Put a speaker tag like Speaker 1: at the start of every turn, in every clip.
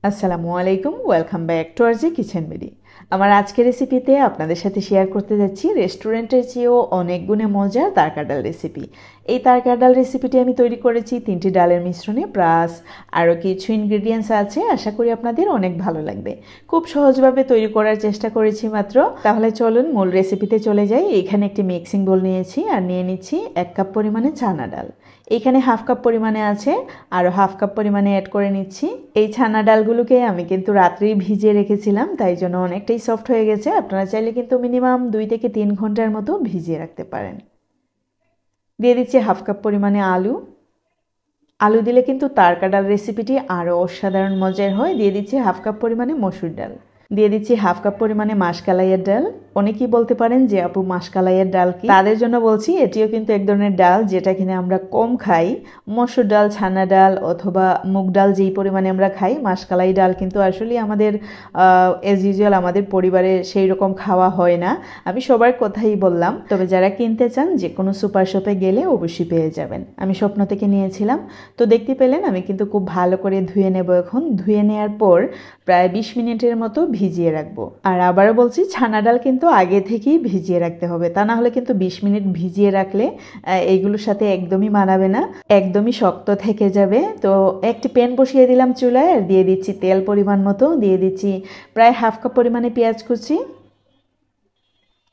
Speaker 1: আসসালামু আলাইকুম, welcome back to RG kitchen BD. আমার আজকের রেসিপিতে আপনাদের সাথে শেয়ার করতে যাচ্ছি রেস্টুরেন্টের চেয়েও অনেক গুণে মজার তারকা ডাল রেসিপি। এই তারকা ডাল রেসিপিটি আমি তৈরি করেছি 3টি ডালের মিশ্রণে, প্লাস আরও কিছু ইনগ্রিডিয়েন্টস আছে। আশা করি আপনাদের অনেক ভালো লাগবে। খুব সহজভাবে তৈরি করার চেষ্টা করেছি মাত্র। তাহলে চলুন মূল রেসিপিতে চলে যাই। এখানে একটি মিক্সিং বোল নিয়েছি আর নিয়ে নিচ্ছি 1 কাপ পরিমাণে ছানা ডাল। এখানে হাফ কাপ পরিমাণে আছে, আরও হাফ কাপ পরিমাণে অ্যাড করে নিচ্ছি। এই ছানা ডালগুলোকে আমি কিন্তু রাত্রেই ভিজিয়ে রেখেছিলাম, তাই জন্য অনেকটাই সফট হয়ে গেছে। আপনারা চাইলে কিন্তু মিনিমাম 2 থেকে 3 ঘন্টার মতো ভিজিয়ে রাখতে পারেন। দিয়ে দিচ্ছি হাফ কাপ পরিমাণে আলু। আলু দিলে কিন্তু তারকা ডাল রেসিপিটি আরও অসাধারণ মজার হয়। দিয়ে দিচ্ছি হাফ কাপ পরিমাণে মসুর ডাল। দিয়ে দিচ্ছি হাফ কাপ পরিমাণে মাসকালাইয়ের ডাল। অনেকেই বলতে পারেন যে আপু মাসকালাইয়ের ডাল কি, তাদের জন্য বলছি এটিও কিন্তু এক ধরনের ডাল যেটা কিনে আমরা কম খাই। মসুর ডাল, ছানা ডাল অথবা মুগ ডাল যেই পরিমাণে আমরা খাই, মাসকালাই ডাল কিন্তু আসলে আমাদের এজ ইউজুয়াল আমাদের পরিবারে সেই রকম খাওয়া হয় না। আমি সবার কথাই বললাম, তবে যারা কিনতে চান যে কোনো সুপার শপে গেলে অবশ্যই পেয়ে যাবেন। আমি স্বপ্ন থেকে নিয়েছিলাম, তো দেখতে পেলেন আমি কিন্তু খুব ভালো করে ধুয়ে নেব। এখন ধুয়ে নেওয়ার পর প্রায় 20 মিনিটের মতো ভিজিয়ে রাখবো। আর আবারও বলছি, ছানা ডাল কিন্তু আগে থেকেই ভিজিয়ে রাখতে হবে, তা না হলে কিন্তু 20 মিনিট ভিজিয়ে রাখলে এইগুলোর সাথে একদমই মানাবে না, একদমই শক্ত থেকে যাবে। তো একটি প্যান বসিয়ে দিলাম চুলায় আর দিয়ে দিচ্ছি তেল পরিমাণ মতো। দিয়ে দিচ্ছি প্রায় হাফ কাপ পরিমাণে পেঁয়াজ কুচি।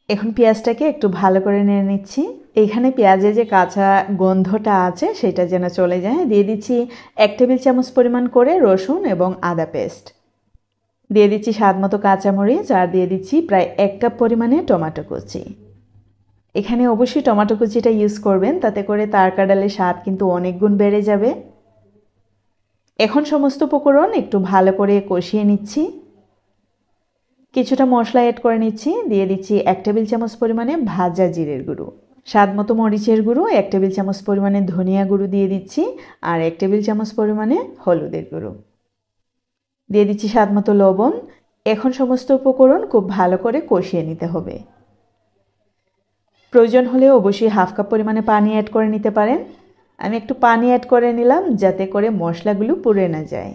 Speaker 1: এখন পেঁয়াজটাকে একটু ভালো করে নিয়ে নিচ্ছি। এইখানে পেঁয়াজে যে কাঁচা গন্ধটা আছে সেটা যেন চলে যায়। দিয়ে দিচ্ছি 1 টেবিল চামচ পরিমাণ করে রসুন এবং আদা পেস্ট। দিয়ে দিচ্ছি স্বাদ মতো কাঁচামরিচ আর দিয়ে দিচ্ছি প্রায় 1 কাপ পরিমাণে টমেটো কুচি। এখানে অবশ্যই টমেটো কুচিটা ইউজ করবেন, তাতে করে তারকা ডালের স্বাদ কিন্তু অনেক গুণ বেড়ে যাবে। এখন সমস্ত উপকরণ একটু ভালো করে কষিয়ে নিচ্ছি। কিছুটা মশলা অ্যাড করে নিচ্ছি। দিয়ে দিচ্ছি 1 টেবিল চামচ পরিমাণে ভাজা জিরের গুঁড়ো, স্বাদ মতো মরিচের গুঁড়ো, 1 টেবিল চামচ পরিমাণে ধনিয়া গুঁড়ো দিয়ে দিচ্ছি, আর 1 টেবিল চামচ পরিমাণে হলুদের গুঁড়ো। দিয়ে দিচ্ছি স্বাদ মতো লবণ। এখন সমস্ত উপকরণ খুব ভালো করে কষিয়ে নিতে হবে। প্রয়োজন হলে অবশ্যই হাফ কাপ পরিমাণে পানি অ্যাড করে নিতে পারেন। আমি একটু পানি অ্যাড করে নিলাম যাতে করে মশলাগুলো পুড়ে না যায়।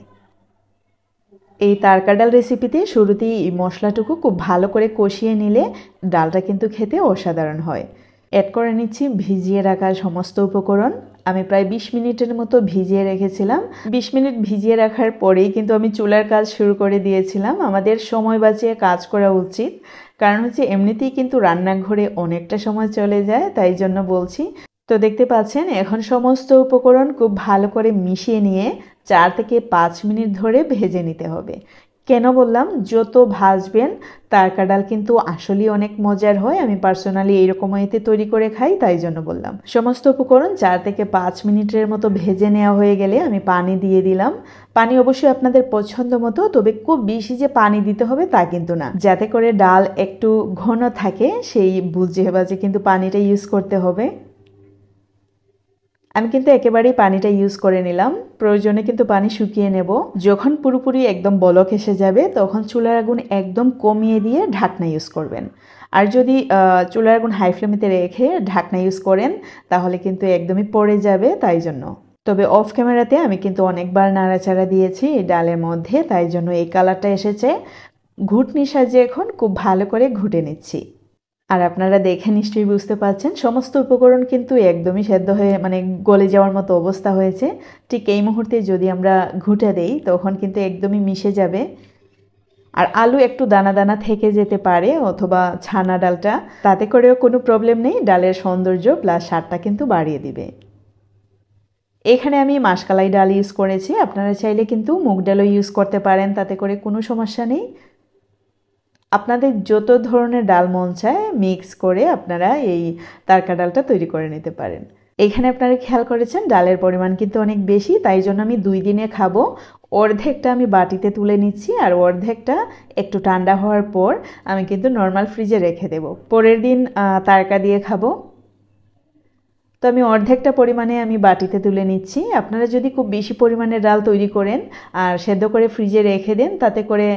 Speaker 1: এই তারকা ডাল রেসিপিতে শুরুতেই এই মশলাটুকু খুব ভালো করে কষিয়ে নিলে ডালটা কিন্তু খেতে অসাধারণ হয়। অ্যাড করে নিচ্ছি ভিজিয়ে রাখা সমস্ত উপকরণ। আমি প্রায় 20 মিনিটের মতো ভিজিয়ে রেখেছিলাম। 20 মিনিট ভিজিয়ে রাখার পরেই কিন্তু আমি চুলার কাজ শুরু করে দিয়েছিলাম। আমাদের সময় বাঁচিয়ে কাজ করা উচিত, কারণ হচ্ছে এমনিতেই কিন্তু রান্নাঘরে অনেকটা সময় চলে যায়, তাই জন্য বলছি। তো দেখতে পাচ্ছেন এখন সমস্ত উপকরণ খুব ভালো করে মিশিয়ে নিয়ে 4 থেকে 5 মিনিট ধরে ভেজে নিতে হবে। কেন বললাম, যত ভাজবেন তারকা ডাল কিন্তু আসলেই অনেক মজার হয়। আমি পার্সোনালি এইরকম ওয়েতে তৈরি করে খাই, তাই জন্য বললাম। সমস্ত উপকরণ 4 থেকে 5 মিনিটের মতো ভেজে নেওয়া হয়ে গেলে আমি পানি দিয়ে দিলাম। পানি অবশ্যই আপনাদের পছন্দ মতো, তবে খুব বেশি যে পানি দিতে হবে তা কিন্তু না। যাতে করে ডাল একটু ঘন থাকে সেই বুঝে বাজে কিন্তু পানিটা ইউজ করতে হবে। আমি কিন্তু একেবারেই পানিটা ইউজ করে নিলাম। প্রয়োজনে কিন্তু পানি শুকিয়ে নেব। যখন পুরোপুরি একদম বলক এসে যাবে তখন চুলার আগুন একদম কমিয়ে দিয়ে ঢাকনা ইউজ করবেন। আর যদি চুলার আগুন হাই ফ্লেমেতে রেখে ঢাকনা ইউজ করেন তাহলে কিন্তু একদমই পড়ে যাবে, তাই জন্য। তবে অফ ক্যামেরাতে আমি কিন্তু অনেকবার নাড়াচাড়া দিয়েছি এই ডালের মধ্যে, তাই জন্য এই কালারটা এসেছে। ঘুটনির সাহায্যে এখন খুব ভালো করে ঘুটে নিচ্ছি। আর আপনারা দেখে নিশ্চয়ই বুঝতে পারছেন সমস্ত উপকরণ কিন্তু একদমই সেদ্ধ হয়ে গলে যাওয়ার মতো অবস্থা হয়েছে। ঠিক এই মুহূর্তে যদি আমরা ঘুটে দেই তখন কিন্তু একদমই মিশে যাবে। আর আলু একটু দানা দানা থেকে যেতে পারে অথবা ছানা ডালটা, তাতে করেও কোনো প্রবলেম নেই। ডালের সৌন্দর্য প্লাস স্বাদটা কিন্তু বাড়িয়ে দিবে। এখানে আমি মাসকালাই ডাল ইউজ করেছি, আপনারা চাইলে কিন্তু মুগ ডালও ইউজ করতে পারেন, তাতে করে কোনো সমস্যা নেই। আপনাদের যত ধরনের ডাল মন চায় মিক্স করে আপনারা এই তারকা ডালটা তৈরি করে নিতে পারেন। এখানে আপনারা খেয়াল করেছেন ডালের পরিমাণ কিন্তু অনেক বেশি, তাই জন্য আমি 2 দিনে খাবো। অর্ধেকটা আমি বাটিতে তুলে নিচ্ছি আর অর্ধেকটা একটু ঠান্ডা হওয়ার পর আমি কিন্তু নর্মাল ফ্রিজে রেখে দেব, পরের দিন তারকা দিয়ে খাবো। তো আমি অর্ধেকটা পরিমাণে আমি বাটিতে তুলে নিচ্ছি। আপনারা যদি খুব বেশি পরিমাণে ডাল তৈরি করেন আর সেদ্ধ করে ফ্রিজে রেখে দেন, তাতে করে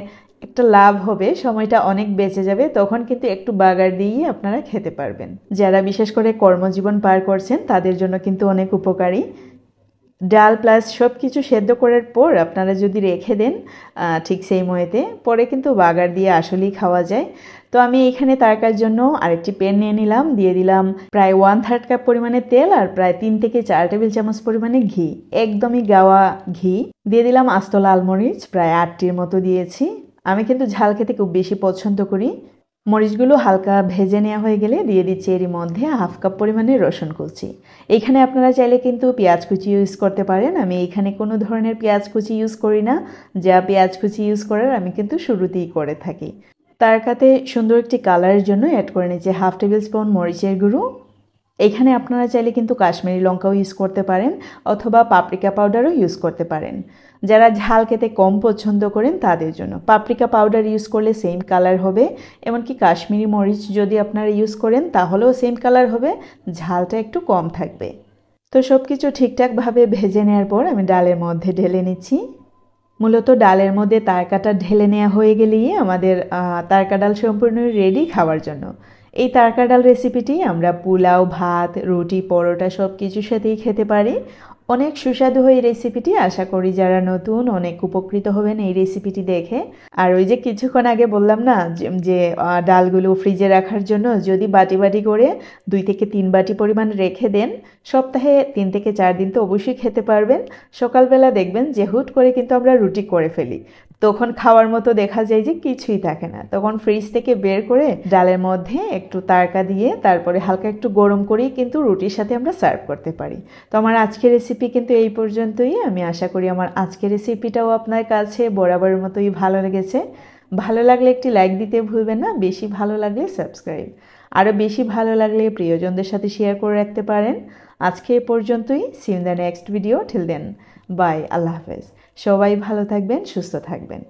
Speaker 1: একটা লাভ হবে, সময়টা অনেক বেঁচে যাবে। তখন কিন্তু একটু বাগার দিয়ে আপনারা খেতে পারবেন। যারা বিশেষ করে কর্মজীবন পার করছেন তাদের জন্য কিন্তু অনেক উপকারী। ডাল প্লাস সব কিছু সেদ্ধ করার পর আপনারা যদি রেখে দেন ঠিক সেই ময়েতে, পরে কিন্তু বাগার দিয়ে আসলেই খাওয়া যায়। তো আমি এখানে তারকার জন্য আরেকটি প্যান নিয়ে নিলাম, দিয়ে দিলাম প্রায় 1/3 কাপ পরিমাণে তেল আর প্রায় 3 থেকে 4 টেবিল চামচ পরিমাণে ঘি, একদমই গাওয়া ঘি। দিয়ে দিলাম আস্ত লাল মরিচ প্রায় 8টির মতো দিয়েছি। আমি কিন্তু ঝাল খেতে খুব বেশি পছন্দ করি। মরিচগুলো হালকা ভেজে নেওয়া হয়ে গেলে দিয়ে দিচ্ছি এরই মধ্যে 1/2 কাপ পরিমাণে রসুন কুচি। এখানে আপনারা চাইলে কিন্তু পেঁয়াজ কুচি ইউজ করতে পারেন। আমি এখানে কোনো ধরনের পেঁয়াজ কুচি ইউজ করি না, যা পেঁয়াজ কুচি ইউজ করার আমি কিন্তু শুরুতেই করে থাকি। তারকাতে সুন্দর একটি কালারের জন্য অ্যাড করে নিচ্ছি 1/2 টেবিল স্পুন মরিচের গুঁড়ো। এখানে আপনারা চাইলে কিন্তু কাশ্মীরি লঙ্কাও ইউজ করতে পারেন অথবা পাপরিকা পাউডারও ইউজ করতে পারেন। যারা ঝাল খেতে কম পছন্দ করেন তাদের জন্য পাপরিকা পাউডার ইউজ করলে সেম কালার হবে, এমনকি কাশ্মীরি মরিচ যদি আপনারা ইউজ করেন তাহলেও সেম কালার হবে, ঝালটা একটু কম থাকবে। তো সব কিছু ঠিকঠাকভাবে ভেজে নেওয়ার পর আমি ডালের মধ্যে ঢেলে নিচ্ছি। মূলত ডালের মধ্যে তারকাটা ঢেলে নেওয়া হয়ে গেলেই আমাদের তারকা ডাল সম্পূর্ণ রেডি খাওয়ার জন্য। এই তারকা ডাল রেসিপিটি আমরা পোলাও, ভাত, রুটি, পরোটা সব কিছুর সাথেই খেতে পারি। অনেক সুস্বাদু হয় এই রেসিপিটি। আশা করি যারা নতুন অনেক উপকৃত হবেন এই রেসিপিটি দেখে। আর ওই যে কিছুক্ষণ আগে বললাম না যে ডালগুলো ফ্রিজে রাখার জন্য যদি বাটি বাটি করে 2 থেকে 3 বাটি পরিমাণ রেখে দেন, সপ্তাহে 3 থেকে 4 দিন তো অবশ্যই খেতে পারবেন। সকালবেলা দেখবেন যে হুট করে কিন্তু আমরা রুটি করে ফেলি, তখন খাওয়ার মতো দেখা যায় যে কিছুই থাকে না। তখন ফ্রিজ থেকে বের করে ডালের মধ্যে একটু তারকা দিয়ে তারপরে হালকা একটু গরম করেই কিন্তু রুটির সাথে আমরা সার্ভ করতে পারি। তো আমার আজকের রেসিপি কিন্তু এই পর্যন্তই। আমি আশা করি আমার আজকের রেসিপিটাও আপনার কাছে বরাবরের মতোই ভালো লেগেছে। ভালো লাগলে একটি লাইক দিতে ভুলবেন না, বেশি ভালো লাগলে সাবস্ক্রাইব, আরও বেশি ভালো লাগলে প্রিয়জনদের সাথে শেয়ার করে রাখতে পারেন। আজকে এ পর্যন্তই। See in the next video. Till then bye, আল্লাহ হাফেজ। সবাই ভালো থাকবেন, সুস্থ থাকবেন।